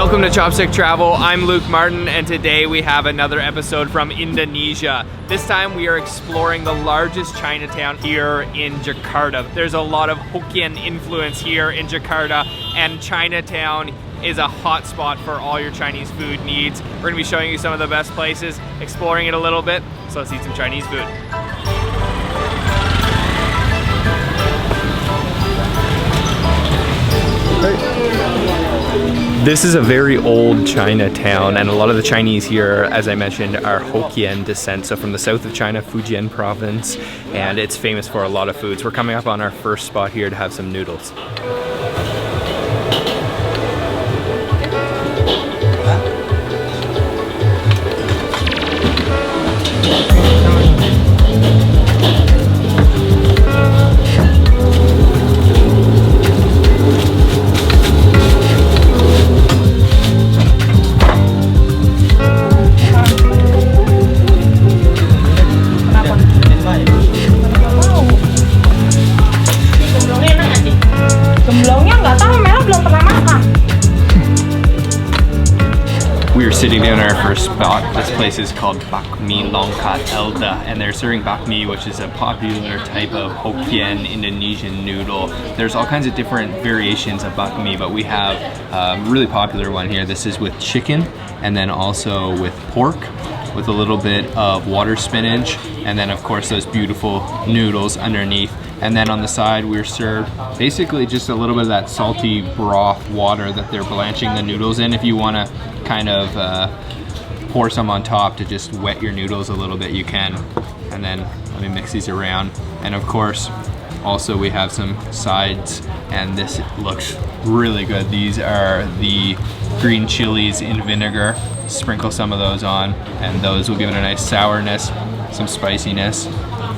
Welcome to Chopstick Travel. I'm Luke Martin, and today we have another episode from Indonesia. This time we are exploring the largest Chinatown here in Jakarta. There's a lot of Hokkien influence here in Jakarta, and Chinatown is a hot spot for all your Chinese food needs. We're gonna be showing you some of the best places, exploring it a little bit, so let's eat some Chinese food. This is a very old Chinatown, and a lot of the Chinese here, as I mentioned, are Hokkien descent, so from the south of China, Fujian province, and it's famous for a lot of foods. We're coming up on our first spot here to have some noodles. Sitting down our first spot. This place is called Bakmi Longkat Elda, and they're serving Bakmi, which is a popular type of Hokkien Indonesian noodle. There's all kinds of different variations of Bakmi, but we have a really popular one here. This is with chicken, and then also with pork, with a little bit of water spinach, and then of course those beautiful noodles underneath. And then on the side we're served basically just a little bit of that salty broth water that they're blanching the noodles in. If you want to kind of pour some on top to just wet your noodles a little bit, you can. And then let me mix these around. And of course also we have some sides, and this looks really good. These are the green chilies in vinegar. Sprinkle some of those on, and those will give it a nice sourness, some spiciness.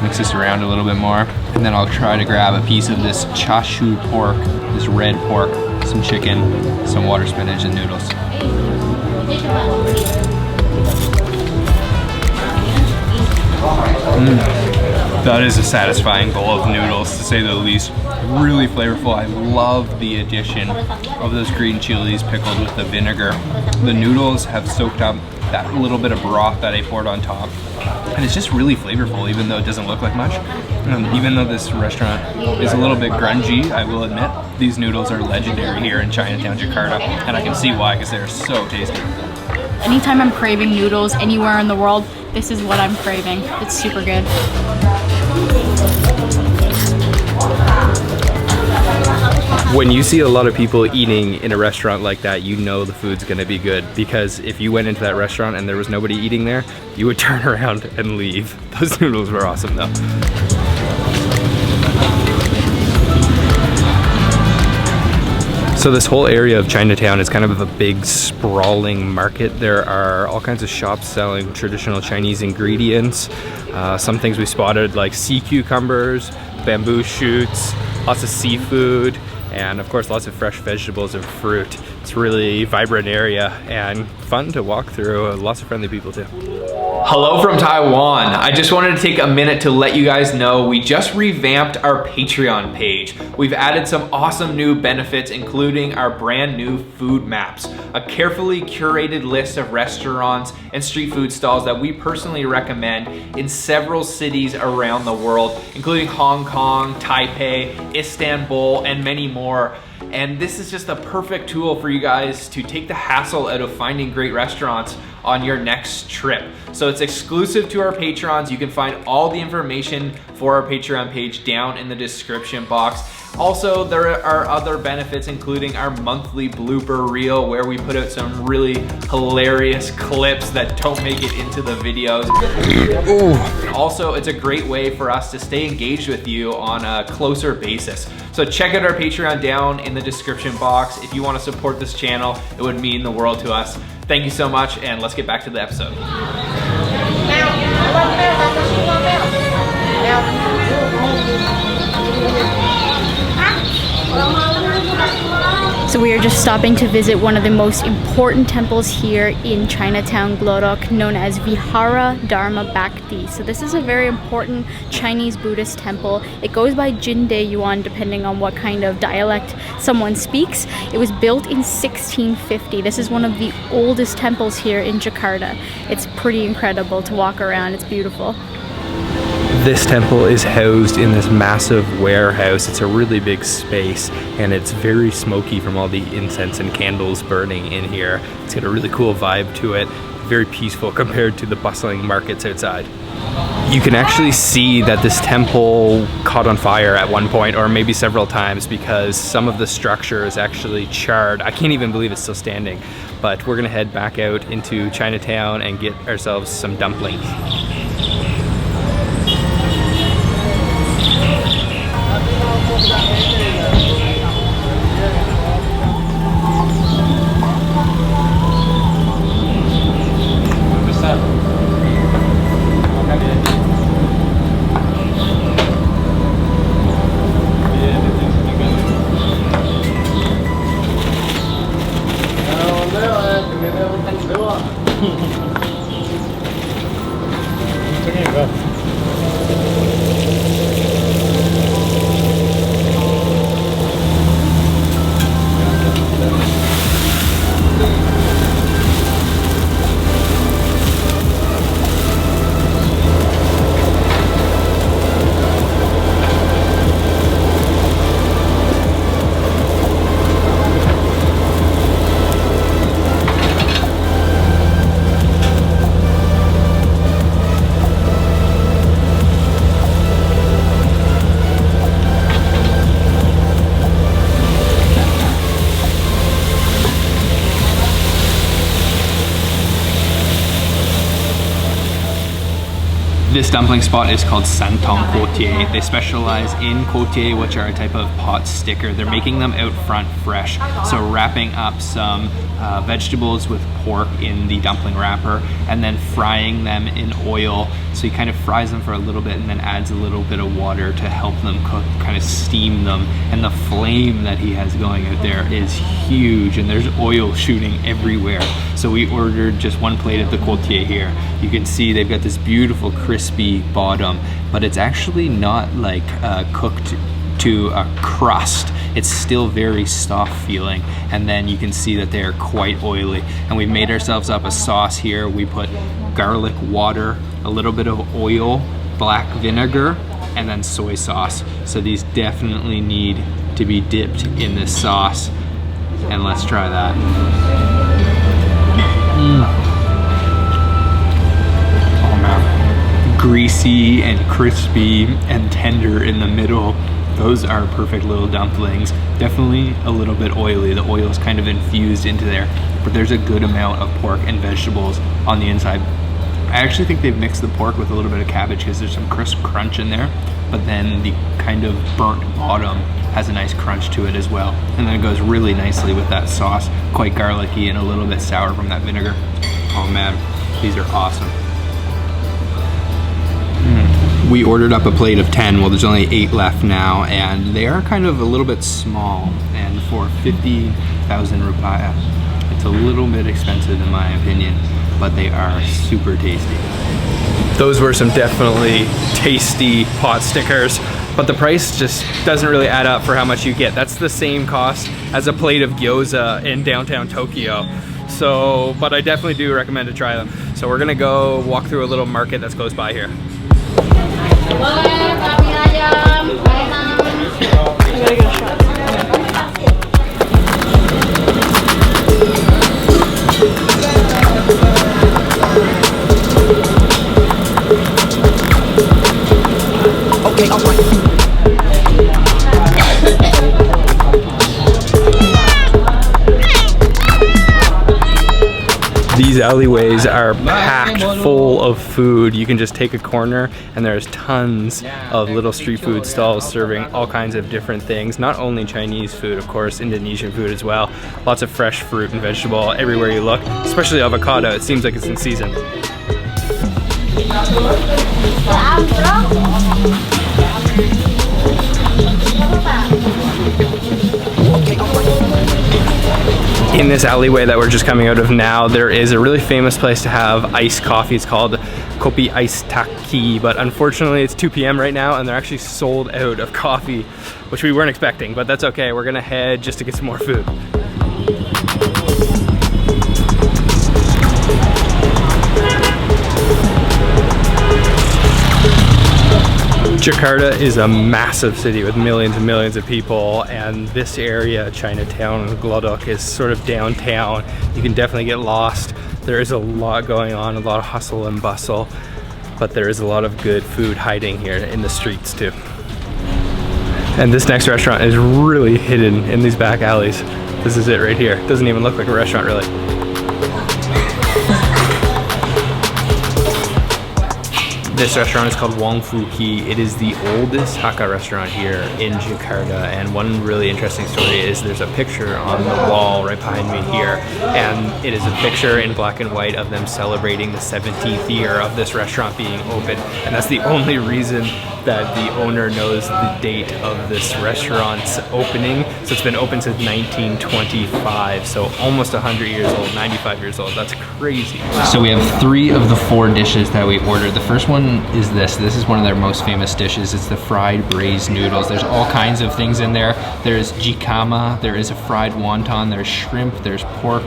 Mix this around a little bit more, and then I'll try to grab a piece of this chashu pork, this red pork, some chicken, some water spinach, and noodles. That is a satisfying bowl of noodles, to say the least. Really flavorful. I love the addition of those green chilies pickled with the vinegar. The noodles have soaked up that little bit of broth that I poured on top, and it's just really flavorful, even though it doesn't look like much. Even though this restaurant is a little bit grungy, I will admit, these noodles are legendary here in Chinatown, Jakarta, and I can see why, because they're so tasty. Anytime I'm craving noodles anywhere in the world, this is what I'm craving. It's super good. When you see a lot of people eating in a restaurant like that, you know the food's gonna be good, because if you went into that restaurant and there was nobody eating there, you would turn around and leave. Those noodles were awesome though. So this whole area of Chinatown is kind of a big sprawling market. There are all kinds of shops selling traditional Chinese ingredients. Some things we spotted like sea cucumbers, bamboo shoots, lots of seafood, and of course lots of fresh vegetables and fruit. It's a really vibrant area and fun to walk through. Lots of friendly people too. Hello from Taiwan. I just wanted to take a minute to let you guys know we just revamped our Patreon page. We've added some awesome new benefits, including our brand new food maps, a carefully curated list of restaurants and street food stalls that we personally recommend in several cities around the world, including Hong Kong, Taipei, Istanbul, and many more. And this is just a perfect tool for you guys to take the hassle out of finding great restaurants on your next trip. So it's exclusive to our patrons. You can find all the information for our Patreon page down in the description box. Also, there are other benefits, including our monthly blooper reel, where we put out some really hilarious clips that don't make it into the videos. And also, it's a great way for us to stay engaged with you on a closer basis. So check out our Patreon down in the description box. If you want to support this channel, it would mean the world to us. Thank you so much, and let's get back to the episode. So we are just stopping to visit one of the most important temples here in Chinatown, Glodok, known as Vihara, Dharma, Bhakti. So this is a very important Chinese Buddhist temple. It goes by Jinde Yuan depending on what kind of dialect someone speaks. It was built in 1650. This is one of the oldest temples here in Jakarta. It's pretty incredible to walk around. It's beautiful. This temple is housed in this massive warehouse. It's a really big space and it's very smoky from all the incense and candles burning in here. It's got a really cool vibe to it, very peaceful compared to the bustling markets outside. You can actually see that this temple caught on fire at one point, or maybe several times, because some of the structure is actually charred. I can't even believe it's still standing, but we're gonna head back out into Chinatown and get ourselves some dumplings. This dumpling spot is called Santong Kuo Tieh. They specialize in Kuo Tieh, which are a type of pot sticker. They're making them out front fresh. So wrapping up some vegetables with pork in the dumpling wrapper and then frying them in oil. So he kind of fries them for a little bit and then adds a little bit of water to help them cook, kind of steam them. And the flame that he has going out there is huge and there's oil shooting everywhere. So we ordered just one plate of the Kuo Tieh here. You can see they've got this beautiful crispy bottom, but it's actually not like cooked to a crust. It's still very soft feeling, and then you can see that they are quite oily. And we made ourselves up a sauce here. We put garlic water, a little bit of oil, black vinegar, and then soy sauce. So these definitely need to be dipped in this sauce. And let's try that. Oh man. Greasy and crispy and tender in the middle. Those are perfect little dumplings. Definitely a little bit oily. The oil is kind of infused into there, but there's a good amount of pork and vegetables on the inside. I actually think they've mixed the pork with a little bit of cabbage because there's some crisp crunch in there, but then the kind of burnt bottom has a nice crunch to it as well. And then it goes really nicely with that sauce, quite garlicky and a little bit sour from that vinegar. Oh man, these are awesome. We ordered up a plate of 10, well there's only 8 left now, and they are kind of a little bit small, and for 50,000 rupiah, it's a little bit expensive in my opinion, but they are super tasty. Those were some definitely tasty pot stickers, but the price just doesn't really add up for how much you get. That's the same cost as a plate of gyoza in downtown Tokyo. So, but I definitely do recommend to try them. So we're gonna go walk through a little market that's close by here. Okay, all right. These alleyways are packed full of food. You can just take a corner and there's tons of little street food stalls serving all kinds of different things. Not only Chinese food, of course, Indonesian food as well. Lots of fresh fruit and vegetable everywhere you look, especially avocado. It seems like it's in season. Okay, all right. In this alleyway that we're just coming out of now, there is a really famous place to have iced coffee. It's called Kopi Iced Taki, but unfortunately it's 2 p.m. right now and they're actually sold out of coffee, which we weren't expecting, but that's okay. We're gonna head just to get some more food. Jakarta is a massive city with millions and millions of people, and this area, Chinatown, Glodok, is sort of downtown. You can definitely get lost. There is a lot going on, a lot of hustle and bustle, but there is a lot of good food hiding here in the streets too. And this next restaurant is really hidden in these back alleys. This is it right here. It doesn't even look like a restaurant really. This restaurant is called Wong Fu Ki. It is the oldest Hakka restaurant here in Jakarta, and one really interesting story is there's a picture on the wall right behind me here, and it is a picture in black and white of them celebrating the 17th year of this restaurant being open, and that's the only reason that the owner knows the date of this restaurant's opening. So it's been open since 1925, so almost 100 years old, 95 years old. That's crazy. So we have 3 of the 4 dishes that we ordered. The first one is this. This is one of their most famous dishes. It's the fried braised noodles. There's all kinds of things in there. There's jicama, there is a fried wonton, there's shrimp, there's pork,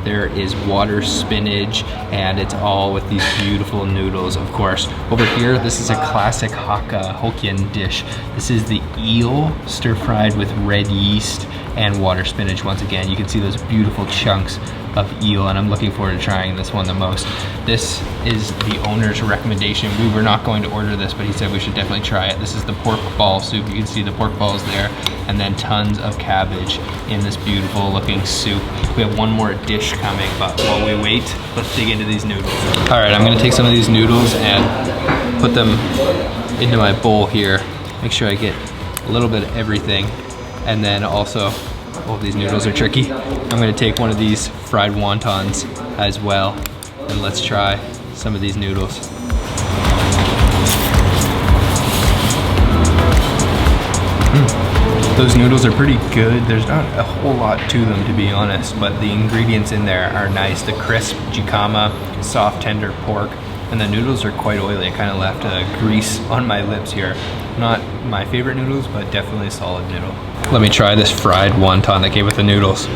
there is water spinach, and it's all with these beautiful noodles, of course. Over here, this is a classic Hakka Hokkien dish. This is the eel stir-fried with red yeast and water spinach. Once again, you can see those beautiful chunks of eel, and I'm looking forward to trying this one the most. This is the owner's recommendation. We were not going to order this, but he said we should definitely try it. This is the pork ball soup. You can see the pork balls there, and then tons of cabbage in this beautiful looking soup. We have one more dish coming, but while we wait, let's dig into these noodles. All right, I'm gonna take some of these noodles and put them into my bowl here. Make sure I get a little bit of everything, and then also, oh, these noodles are tricky. I'm gonna take one of these fried wontons as well, and let's try some of these noodles. Those noodles are pretty good. There's not a whole lot to them, to be honest, but the ingredients in there are nice. The crisp jicama, soft tender pork, and the noodles are quite oily. It kind of left a grease on my lips here. Not my favorite noodles, but definitely a solid noodle. Let me try this fried wonton that came with the noodles.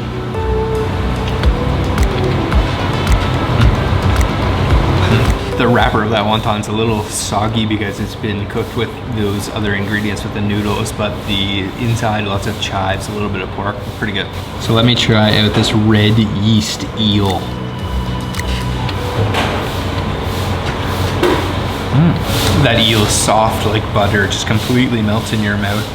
The wrapper of that wonton's a little soggy because it's been cooked with those other ingredients with the noodles, but the inside, lots of chives, a little bit of pork, pretty good. So let me try out this red yeast eel. That eel is soft like butter, just completely melts in your mouth.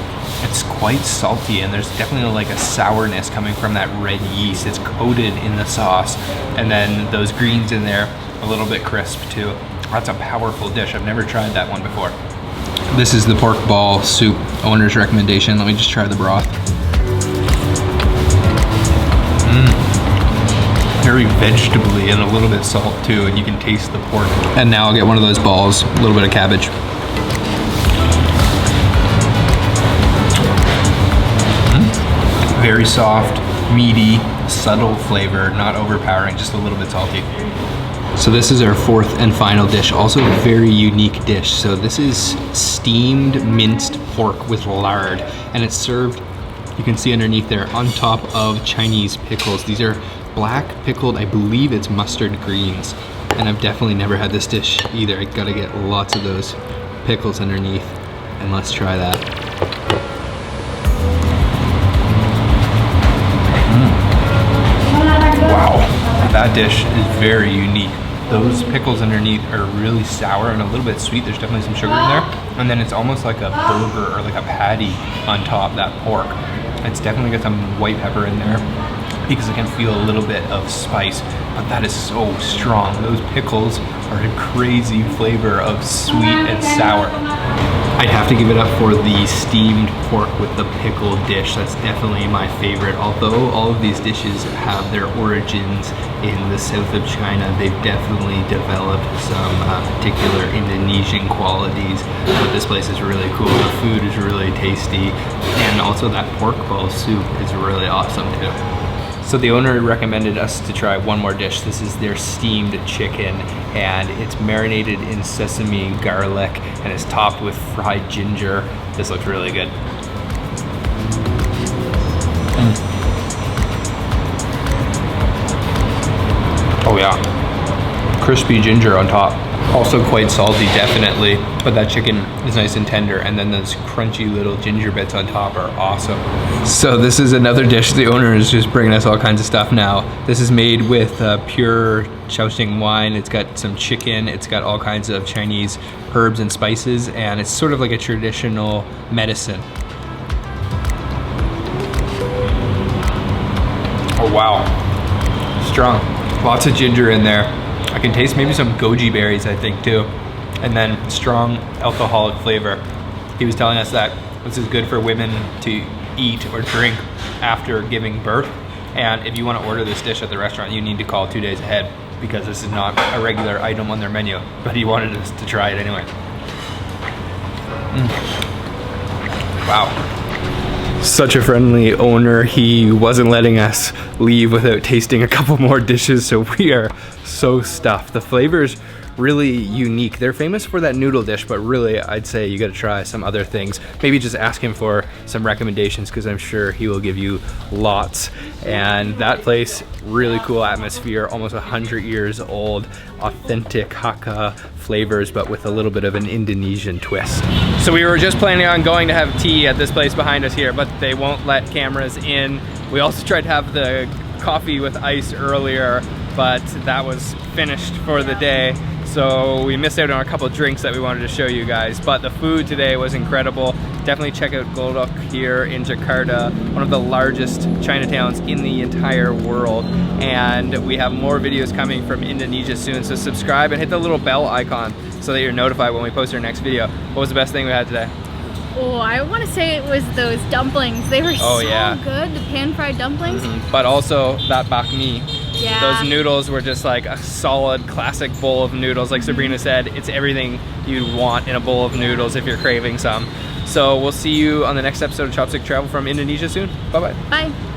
It's quite salty, and there's definitely like a sourness coming from that red yeast. It's coated in the sauce, and then those greens in there, a little bit crisp too. That's a powerful dish. I've never tried that one before. This is the pork ball soup, owner's recommendation. Let me just try the broth. Very vegetably and a little bit salt too, and you can taste the pork. And now I'll get one of those balls, a little bit of cabbage. Very soft, meaty, subtle flavor, not overpowering, just a little bit salty. So this is our 4th and final dish, also a very unique dish. So this is steamed minced pork with lard, and it's served, you can see underneath there, on top of Chinese pickles. These are black pickled, I believe it's mustard greens, and I've definitely never had this dish either. I gotta get lots of those pickles underneath, and let's try that. Wow, that dish is very unique. Those pickles underneath are really sour and a little bit sweet. There's definitely some sugar in there. And then it's almost like a burger or like a patty on top, that pork. It's definitely got some white pepper in there because I can feel a little bit of spice, but that is so strong. Those pickles are a crazy flavor of sweet and sour. I'd have to give it up for the steamed pork with the pickle dish. That's definitely my favorite. Although all of these dishes have their origins in the south of China, they've definitely developed some particular Indonesian qualities. But this place is really cool. The food is really tasty, and also that pork ball soup is really awesome too. So the owner recommended us to try one more dish. This is their steamed chicken, and it's marinated in sesame and garlic, and it's topped with fried ginger. This looks really good. Oh yeah, crispy ginger on top. Also quite salty, definitely, but that chicken is nice and tender, and then those crunchy little ginger bits on top are awesome. So this is another dish. The owner is just bringing us all kinds of stuff now. This is made with pure Shaoxing wine. It's got some chicken, it's got all kinds of Chinese herbs and spices, and it's sort of like a traditional medicine. Oh wow, strong. Lots of ginger in there. I can taste maybe some goji berries, I think, too. And then strong alcoholic flavor. He was telling us that this is good for women to eat or drink after giving birth. And if you want to order this dish at the restaurant, you need to call 2 days ahead, because this is not a regular item on their menu. But he wanted us to try it anyway. Wow. Such a friendly owner. He wasn't letting us leave without tasting a couple more dishes, so we are so stuffed. The flavor's really unique. They're famous for that noodle dish, but really I'd say you gotta try some other things. Maybe just ask him for some recommendations, because I'm sure he will give you lots. And that place, really cool atmosphere, almost 100 years old, authentic Hakka flavors, but with a little bit of an Indonesian twist. So we were just planning on going to have tea at this place behind us here, but they won't let cameras in. We also tried to have the coffee with ice earlier, but that was finished for the day. So we missed out on a couple of drinks that we wanted to show you guys, but the food today was incredible. Definitely check out Glodok here in Jakarta, one of the largest Chinatowns in the entire world. And we have more videos coming from Indonesia soon, so subscribe and hit the little bell icon so that you're notified when we post our next video. What was the best thing we had today? Oh, I want to say it was those dumplings. They were so good, the pan-fried dumplings. But also that Bakmi. Yeah. Those noodles were just like a solid classic bowl of noodles. Like Sabrina said, it's everything you'd want in a bowl of noodles if you're craving some. So we'll see you on the next episode of Chopstick Travel from Indonesia soon. Bye-bye. Bye.